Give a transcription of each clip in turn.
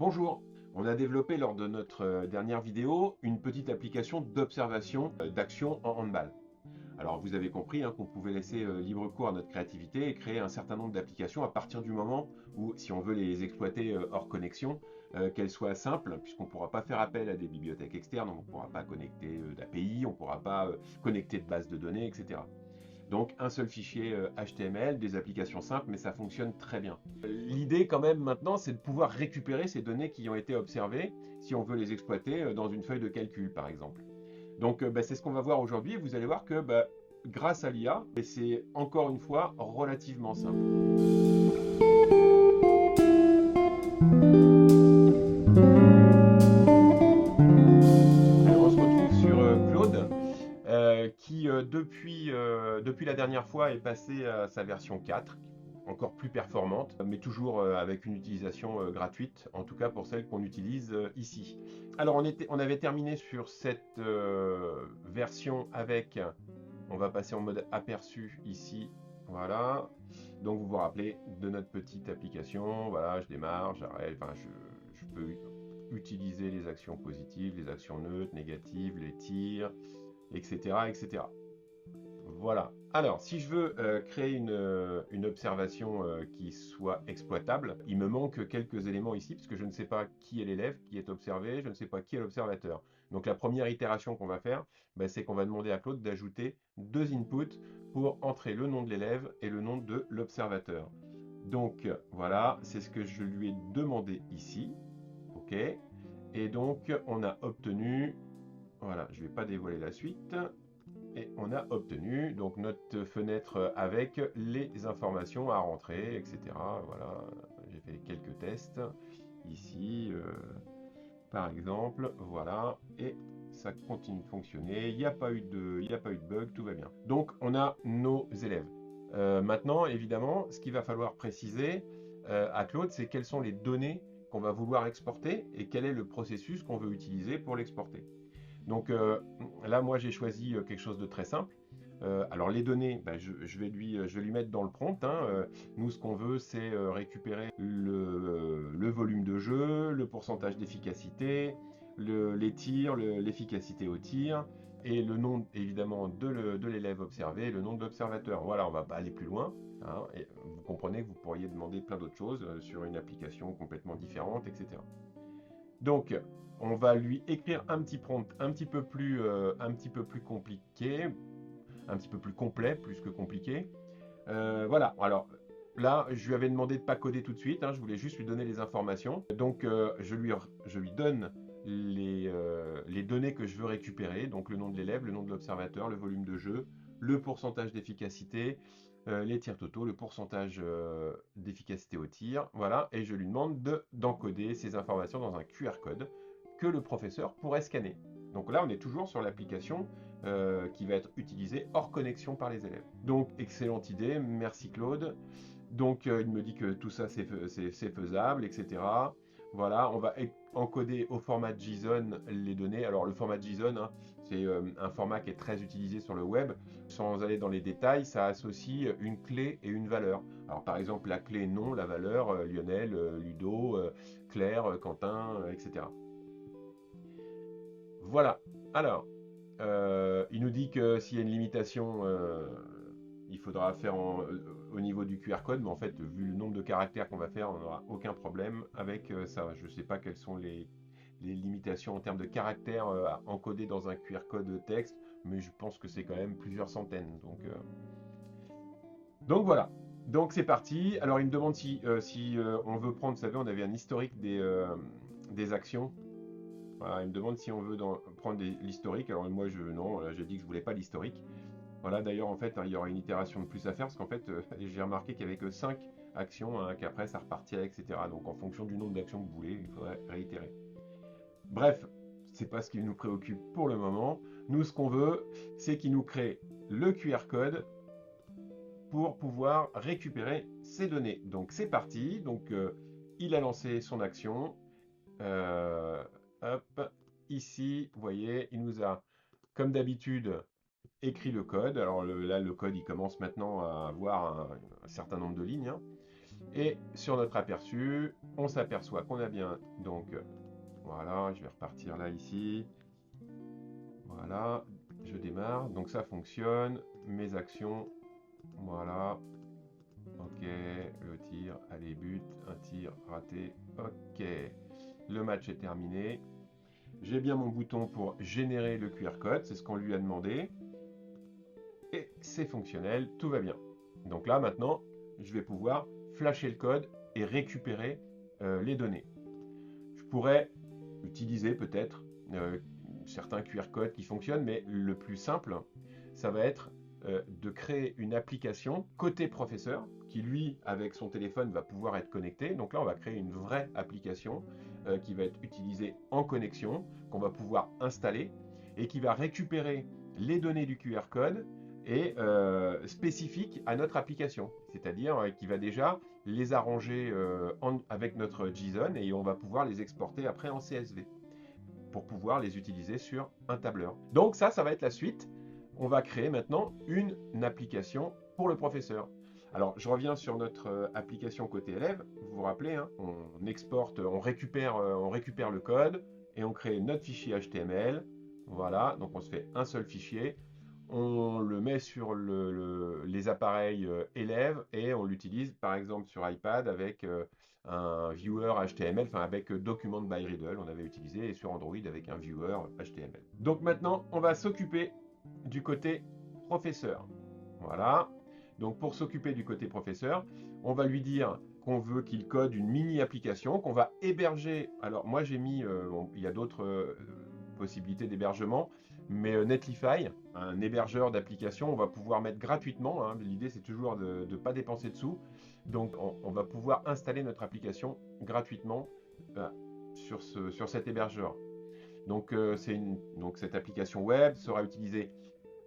Bonjour, on a développé lors de notre dernière vidéo une petite application d'observation d'action en handball. Alors vous avez compris qu'on pouvait laisser libre cours à notre créativité et créer un certain nombre d'applications à partir du moment où, si on veut les exploiter hors connexion, qu'elles soient simples, puisqu'on ne pourra pas faire appel à des bibliothèques externes, on ne pourra pas connecter d'API, on ne pourra pas connecter de bases de données, etc. Donc un seul fichier HTML, des applications simples, mais ça fonctionne très bien. L'idée quand même maintenant, c'est de pouvoir récupérer ces données qui ont été observées si on veut les exploiter dans une feuille de calcul par exemple. Donc c'est ce qu'on va voir aujourd'hui. Vous allez voir que grâce à l'IA, c'est encore une fois relativement simple. Alors on se retrouve sur Claude qui depuis la dernière fois est passé à sa version 4, encore plus performante, mais toujours avec une utilisation gratuite, en tout cas pour celle qu'on utilise ici. Alors on avait terminé sur cette version avec, on va passer en mode aperçu ici, voilà. Donc vous vous rappelez de notre petite application, voilà, je démarre, j'arrête, enfin je peux utiliser les actions positives, les actions neutres, négatives, les tirs, etc., etc. Voilà. Alors, si je veux créer une observation qui soit exploitable, il me manque quelques éléments ici, parce que je ne sais pas qui est l'élève qui est observé, je ne sais pas qui est l'observateur. Donc la première itération qu'on va faire, c'est qu'on va demander à Claude d'ajouter deux inputs pour entrer le nom de l'élève et le nom de l'observateur. Donc voilà, c'est ce que je lui ai demandé ici. OK. Et donc on a obtenu, voilà, je ne vais pas dévoiler la suite, et on a obtenu donc notre fenêtre avec les informations à rentrer, etc. Voilà, j'ai fait quelques tests ici, par exemple, voilà, et ça continue de fonctionner. Il n'y a pas eu de bug, tout va bien. Donc on a nos élèves. Maintenant, évidemment, ce qu'il va falloir préciser à Claude, c'est quelles sont les données qu'on va vouloir exporter et quel est le processus qu'on veut utiliser pour l'exporter. Donc là, moi, j'ai choisi quelque chose de très simple. Alors les données, je vais lui mettre dans le prompt. Nous, ce qu'on veut, c'est récupérer le volume de jeu, le pourcentage d'efficacité, les tirs, l'efficacité au tir, et le nom évidemment de l'élève observé, le nom de l'observateur. Voilà, on ne va pas aller plus loin. Et vous comprenez que vous pourriez demander plein d'autres choses sur une application complètement différente, etc. Donc, on va lui écrire un petit prompt un petit peu plus compliqué, un petit peu plus complet, plus que compliqué. Voilà, alors là, je lui avais demandé de ne pas coder tout de suite, je voulais juste lui donner les informations. Donc, je lui donne les données que je veux récupérer, donc le nom de l'élève, le nom de l'observateur, le volume de jeu, le pourcentage d'efficacité, les tirs totaux, le pourcentage d'efficacité au tir, voilà, et je lui demande d'encoder ces informations dans un QR code que le professeur pourrait scanner. Donc là, on est toujours sur l'application qui va être utilisée hors connexion par les élèves. Donc, excellente idée, merci Claude. Donc, il me dit que tout ça, c'est faisable, etc. Voilà, on va encoder au format JSON les données. Alors, le format JSON, c'est un format qui est très utilisé sur le web. Sans aller dans les détails, ça associe une clé et une valeur. Alors, par exemple, la clé nom, la valeur Lionel, Ludo, Claire, Quentin, etc. Voilà. Alors, il nous dit que s'il y a une limitation, il faudra faire au niveau du QR code, mais en fait, vu le nombre de caractères qu'on va faire, on n'aura aucun problème avec ça. Je ne sais pas quelles sont les limitations en termes de caractères à encoder dans un QR code texte, mais je pense que c'est quand même plusieurs centaines. Donc voilà. Donc c'est parti. Alors il me demande si on veut prendre, vous savez, on avait un historique des actions. Voilà, il me demande si on veut prendre l'historique. Alors moi, non, j'ai dit que je voulais pas l'historique. Voilà, d'ailleurs, en fait, il y aura une itération de plus à faire parce qu'en fait, j'ai remarqué qu'il n'y avait que 5 actions, qu'après ça repartirait, etc. Donc, en fonction du nombre d'actions que vous voulez, il faudrait réitérer. Bref, c'est pas ce qui nous préoccupe pour le moment. Nous, ce qu'on veut, c'est qu'il nous crée le QR code pour pouvoir récupérer ces données. Donc, c'est parti. Donc, il a lancé son action. Euh, Hop, ici, vous voyez, il nous a, comme d'habitude, écrit le code. Alors là, le code, il commence maintenant à avoir un certain nombre de lignes. Et sur notre aperçu, on s'aperçoit qu'on a bien, donc voilà, je vais repartir là ici. Voilà, je démarre, donc ça fonctionne, mes actions, voilà, ok, le tir, allez, but, un tir raté, ok, le match est terminé. J'ai bien mon bouton pour générer le QR code, c'est ce qu'on lui a demandé. Et c'est fonctionnel, tout va bien. Donc là, maintenant, je vais pouvoir flasher le code et récupérer les données. Je pourrais utiliser peut-être certains QR codes qui fonctionnent, mais le plus simple, ça va être de créer une application côté professeur, qui lui, avec son téléphone, va pouvoir être connecté. Donc là, on va créer une vraie application qui va être utilisée en connexion, qu'on va pouvoir installer et qui va récupérer les données du QR code et spécifiques à notre application. C'est-à-dire qui va déjà les arranger avec notre JSON et on va pouvoir les exporter après en CSV pour pouvoir les utiliser sur un tableur. Donc ça va être la suite. On va créer maintenant une application pour le professeur. Alors, je reviens sur notre application côté élève. Vous vous rappelez, hein, on exporte, on récupère le code et on crée notre fichier HTML. Voilà, donc on se fait un seul fichier. On le met sur les appareils élèves et on l'utilise par exemple sur iPad avec un viewer HTML, enfin avec Document by Riddle, on avait utilisé, et sur Android avec un viewer HTML. Donc maintenant, on va s'occuper du côté professeur. Voilà. Donc pour s'occuper du côté professeur, on va lui dire qu'on veut qu'il code une mini-application qu'on va héberger. Alors moi j'ai mis, il y a d'autres possibilités d'hébergement, mais Netlify, un hébergeur d'applications, on va pouvoir mettre gratuitement. Hein. L'idée c'est toujours de ne pas dépenser de sous. Donc on va pouvoir installer notre application gratuitement sur cet hébergeur. Donc, donc cette application web sera utilisée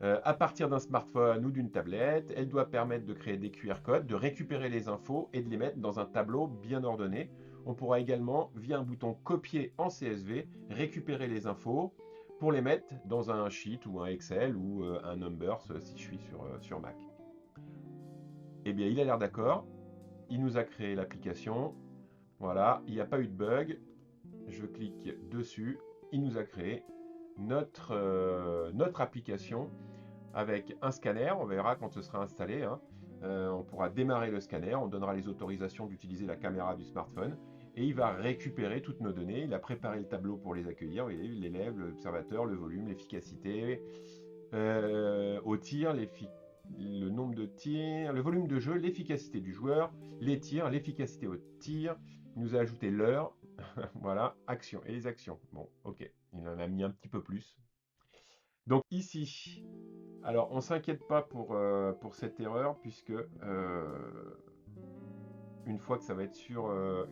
à partir d'un smartphone ou d'une tablette. Elle doit permettre de créer des QR codes, de récupérer les infos et de les mettre dans un tableau bien ordonné. On pourra également, via un bouton copier en CSV, récupérer les infos pour les mettre dans un sheet ou un Excel ou un Numbers si je suis sur Mac. Eh bien, il a l'air d'accord. Il nous a créé l'application. Voilà, il n'y a pas eu de bug. Je clique dessus. Il nous a créé notre application avec un scanner. On verra quand ce sera installé. Hein. On pourra démarrer le scanner. On donnera les autorisations d'utiliser la caméra du smartphone. Et il va récupérer toutes nos données. Il a préparé le tableau pour les accueillir. Vous voyez, l'élève, l'observateur, le volume, l'efficacité, au tir, le nombre de tirs, le volume de jeu, l'efficacité du joueur, les tirs, l'efficacité au tir. Il nous a ajouté l'heure. Voilà, action et les actions. Bon, ok, il en a mis un petit peu plus. Donc ici, alors on s'inquiète pas pour cette erreur puisque une fois que ça va être sur le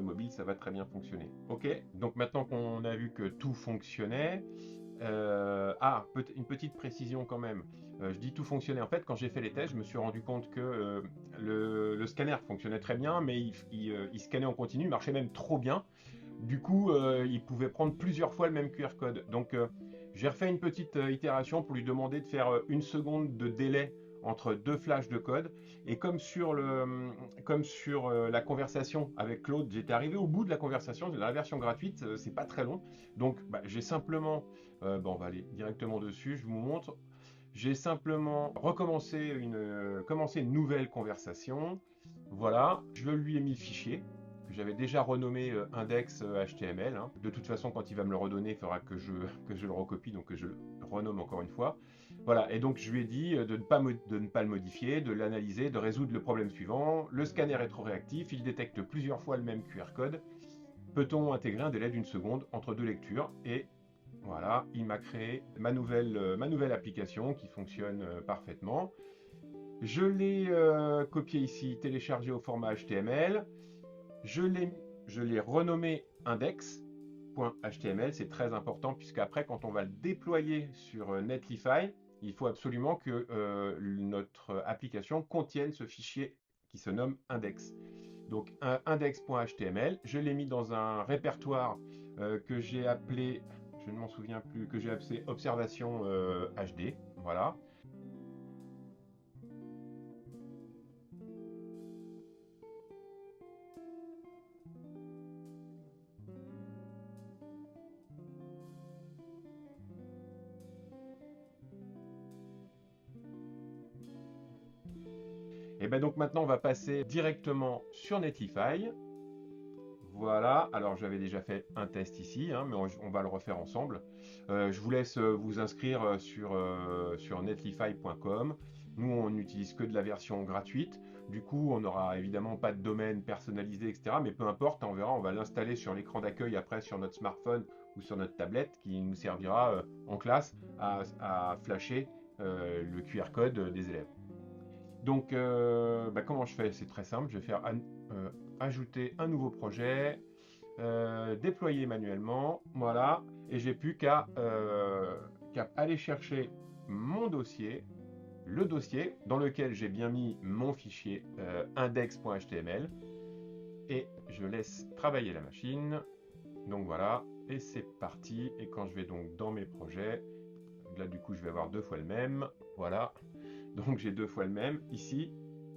mobile, ça va très bien fonctionner. Ok, donc maintenant qu'on a vu que tout fonctionnait, une petite précision quand même. Je dis tout fonctionnait. En fait, quand j'ai fait les tests, je me suis rendu compte que le scanner fonctionnait très bien, mais il scannait en continu, il marchait même trop bien. Du coup, il pouvait prendre plusieurs fois le même QR code. Donc, j'ai refait une petite itération pour lui demander de faire une seconde de délai entre deux flashs de code. Et comme sur la conversation avec Claude, j'étais arrivé au bout de la conversation, dans la version gratuite, c'est pas très long. Donc, j'ai simplement, on va aller directement dessus, je vous montre. J'ai simplement commencé une nouvelle conversation. Voilà, je lui ai mis le fichier que j'avais déjà renommé index HTML. Hein. De toute façon, quand il va me le redonner, il faudra que je le recopie, donc que je le renomme encore une fois. Voilà, et donc je lui ai dit de ne pas le modifier, de l'analyser, de résoudre le problème suivant. Le scanner est trop réactif, il détecte plusieurs fois le même QR code. Peut-on intégrer un délai d'une seconde entre deux lectures? Et voilà, il m'a créé ma nouvelle application qui fonctionne parfaitement. Je l'ai copié ici, téléchargé au format HTML. Je l'ai renommé index.html. C'est très important puisqu'après, quand on va le déployer sur Netlify, il faut absolument que notre application contienne ce fichier qui se nomme index. Donc index.html, je l'ai mis dans un répertoire que j'ai appelé, je ne m'en souviens plus, que j'ai appelé observation HD. Voilà. Et bien donc maintenant, on va passer directement sur Netlify. Voilà, alors j'avais déjà fait un test ici, hein, mais on va le refaire ensemble. Je vous laisse vous inscrire sur netlify.com. Nous, on n'utilise que de la version gratuite. Du coup, on n'aura évidemment pas de domaine personnalisé, etc. Mais peu importe, on verra, on va l'installer sur l'écran d'accueil après sur notre smartphone ou sur notre tablette qui nous servira en classe à flasher le QR code des élèves. Donc, comment je fais? C'est très simple, je vais faire ajouter un nouveau projet, déployer manuellement, voilà, et j'ai plus qu'à aller chercher mon dossier, le dossier dans lequel j'ai bien mis mon fichier index.html, et je laisse travailler la machine. Donc voilà, et c'est parti. Et quand je vais donc dans mes projets, là du coup je vais avoir deux fois le même, voilà. Donc j'ai deux fois le même ici,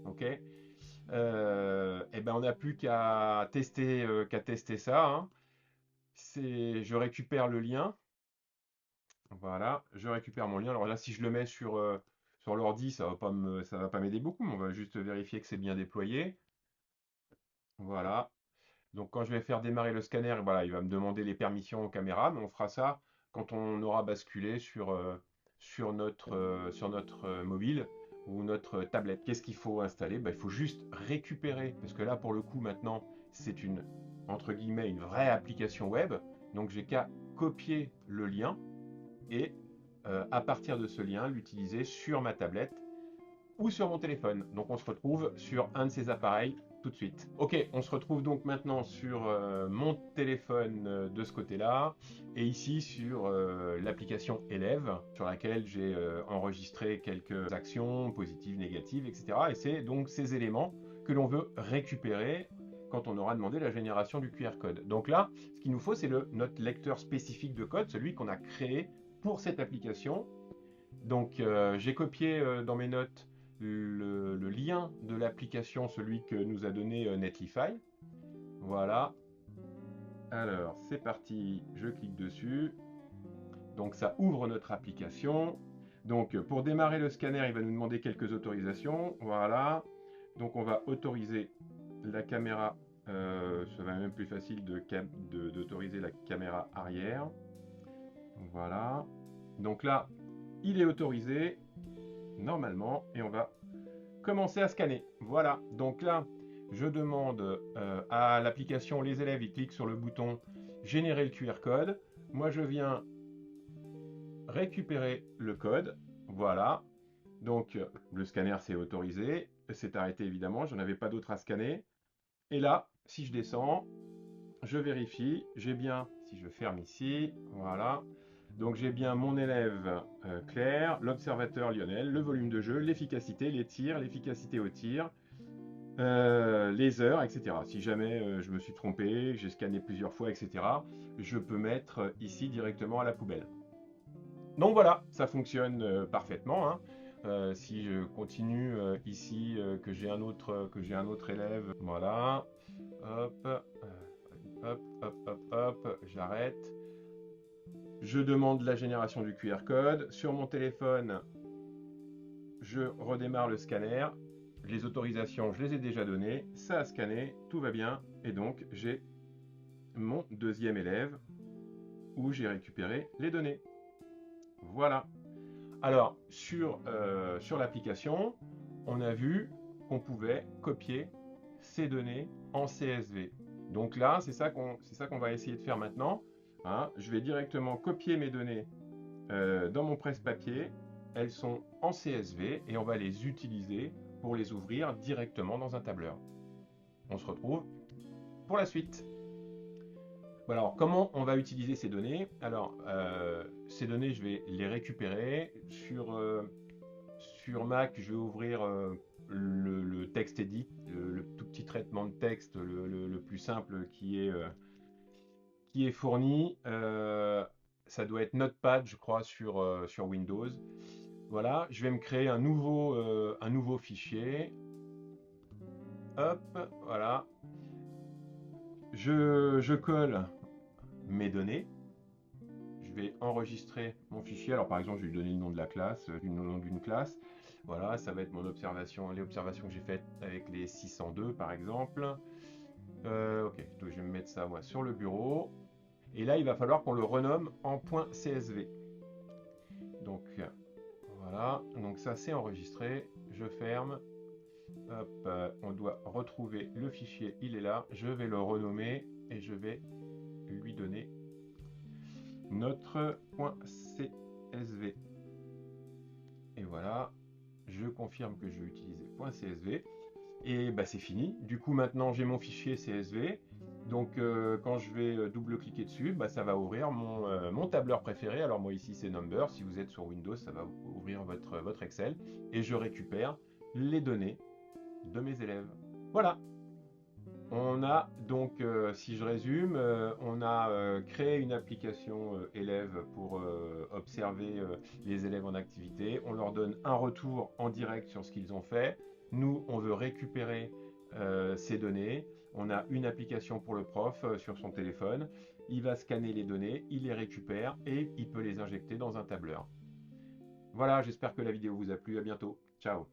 ok. Et ben on n'a plus qu'à tester ça, hein. Je récupère le lien, voilà, je récupère mon lien. Alors là, si je le mets sur l'ordi, ça va pas m'aider beaucoup, mais on va juste vérifier que c'est bien déployé. Voilà. Donc quand je vais faire démarrer le scanner, voilà, il va me demander les permissions aux caméras, mais on fera ça quand on aura basculé sur notre mobile ou notre tablette. Qu'est-ce qu'il faut installer? Il faut juste récupérer, parce que là pour le coup maintenant c'est entre guillemets une vraie application web, donc j'ai qu'à copier le lien et à partir de ce lien l'utiliser sur ma tablette ou sur mon téléphone. Donc on se retrouve sur un de ces appareils tout de suite. Ok, on se retrouve donc maintenant sur mon téléphone de ce côté-là et ici sur l'application Élève sur laquelle j'ai enregistré quelques actions positives, négatives, etc. Et c'est donc ces éléments que l'on veut récupérer quand on aura demandé la génération du QR code. Donc là, ce qu'il nous faut, c'est notre lecteur spécifique de code, celui qu'on a créé pour cette application. Donc j'ai copié dans mes notes le lien de l'application, celui que nous a donné Netlify. Voilà. Alors c'est parti, je clique dessus. Donc ça ouvre notre application. Donc pour démarrer le scanner, il va nous demander quelques autorisations. Voilà. Donc on va autoriser la caméra. Ça va même plus facile d'autoriser la caméra arrière. Voilà. Donc là, il est autorisé normalement et on va commencer à scanner. Voilà, donc là, je demande à l'application, les élèves, ils cliquent sur le bouton générer le QR code. Moi, je viens récupérer le code. Voilà, donc le scanner s'est autorisé, c'est arrêté évidemment, j'en avais pas d'autre à scanner. Et là, si je descends, je vérifie, j'ai bien, si je ferme ici, voilà. Donc j'ai bien mon élève Claire, l'observateur Lionel, le volume de jeu, l'efficacité, les tirs, l'efficacité au tir, les heures, etc. Si jamais je me suis trompé, j'ai scanné plusieurs fois, etc., je peux mettre ici directement à la poubelle. Donc voilà, ça fonctionne parfaitement, hein. Si je continue ici, que j'ai un autre élève, voilà, hop, hop, hop, hop, hop, j'arrête. Je demande la génération du QR code. Sur mon téléphone, je redémarre le scanner. Les autorisations, je les ai déjà données. Ça a scanné, tout va bien. Et donc, j'ai mon deuxième élève où j'ai récupéré les données. Voilà. Alors, sur l'application, on a vu qu'on pouvait copier ces données en CSV. Donc là, c'est ça qu'on va essayer de faire maintenant. Hein, je vais directement copier mes données dans mon presse-papier. Elles sont en CSV et on va les utiliser pour les ouvrir directement dans un tableur. On se retrouve pour la suite. Bon, alors, comment on va utiliser ces données? Alors, ces données, je vais les récupérer. Sur Mac, je vais ouvrir le texte edit, le tout petit traitement de texte, le plus simple qui est fourni. Ça doit être Notepad, je crois, sur Windows. Voilà, je vais me créer un nouveau fichier. Hop, voilà. Je colle mes données. Je vais enregistrer mon fichier. Alors par exemple, je vais lui donner le nom de la classe, le nom d'une classe. Voilà, ça va être mon observation, les observations que j'ai faites avec les 602 par exemple. Ok, donc je vais me mettre ça moi sur le bureau. Et là, il va falloir qu'on le renomme en .csv. Donc voilà, donc ça c'est enregistré. Je ferme. Hop, on doit retrouver le fichier, il est là. Je vais le renommer et je vais lui donner notre .csv. Et voilà, je confirme que je vais utiliser .csv. Et bah, c'est fini. Du coup, maintenant, j'ai mon fichier CSV. Donc, quand je vais double-cliquer dessus, bah, ça va ouvrir mon tableur préféré. Alors, moi, ici, c'est Number. Si vous êtes sur Windows, ça va ouvrir votre Excel. Et je récupère les données de mes élèves. Voilà. On a donc, si je résume, on a créé une application élève pour observer les élèves en activité. On leur donne un retour en direct sur ce qu'ils ont fait. Nous, on veut récupérer ces données. On a une application pour le prof sur son téléphone. Il va scanner les données, il les récupère et il peut les injecter dans un tableur. Voilà, j'espère que la vidéo vous a plu. À bientôt. Ciao.